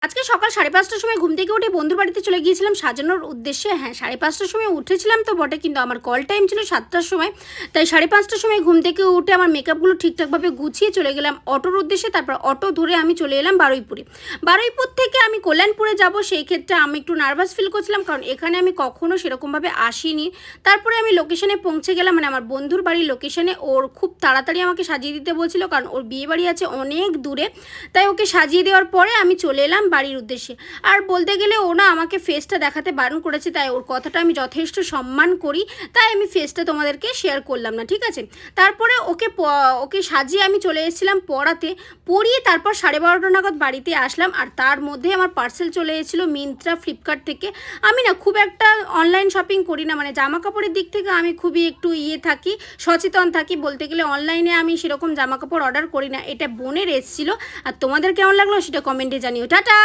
আজকে সকাল 5:30টার সময় ঘুম থেকে উঠে বন্ধুর বাড়িতে চলে গিয়েছিলাম সাজানোর উদ্দেশ্যে। হ্যাঁ, 5:30টার সময় উঠেছিলাম তো বটে, কিন্তু আমার কল টাইম ছিল 7টার সময়। তাই 5:30টার সময় ঘুম থেকে উঠে আমার মেকআপগুলো ঠিকঠাকভাবে গুছিয়ে চলে গেলাম অটোর উদ্দেশ্যে। তারপর অটো ধরে আমি চলে এলাম বারুইপুরে। বারুইপুর থেকে আমি কল্যাণপুরে যাব, সেই ক্ষেত্রে আমি একটু নার্ভাস ফিল করছিলাম, কারণ এখানে আমি কখনও সেরকমভাবে আসিনি। তারপরে আমি লোকেশনে পৌঁছে গেলাম, মানে আমার বন্ধুর বাড়ির লোকেশনে। ওর খুব তাড়াতাড়ি আমাকে সাজিয়ে দিতে বলছিল, কারণ ওর বিয়ে বাড়ি আছে অনেক দূরে। তাই ওকে সাজিয়ে দেওয়ার পরে আমি চলে এলাম বাড়ির উদ্দেশ্যে। আর বলতে গেলে ও না আমাকে ফেসটা দেখাতে বারণ করেছে, তাই ওর কথাটা আমি যথেষ্ট সম্মান করি, তাই আমি ফেসটা তোমাদেরকে শেয়ার করলাম না, ঠিক আছে। তারপরে ওকে সাজিয়ে আমি চলে এসেছিলাম পরিয়ে তারপর 12:30 নাগাদ বাড়িতে আসলাম। আর তার মধ্যে আমার পার্সেল চলে এসেছিলো মিন্ত্রা, ফ্লিপকার্ট থেকে। আমি না খুব একটা অনলাইন শপিং করি না, মানে জামা কাপড়ের দিক থেকে আমি খুবই একটু থাকি, সচেতন থাকি। বলতে গেলে অনলাইনে আমি সেরকম জামা কাপড় অর্ডার করি না। এটা বোনের এসেছিলো। আর তোমাদের কেমন লাগলো সেটা কমেন্টে জানিও। টাটা।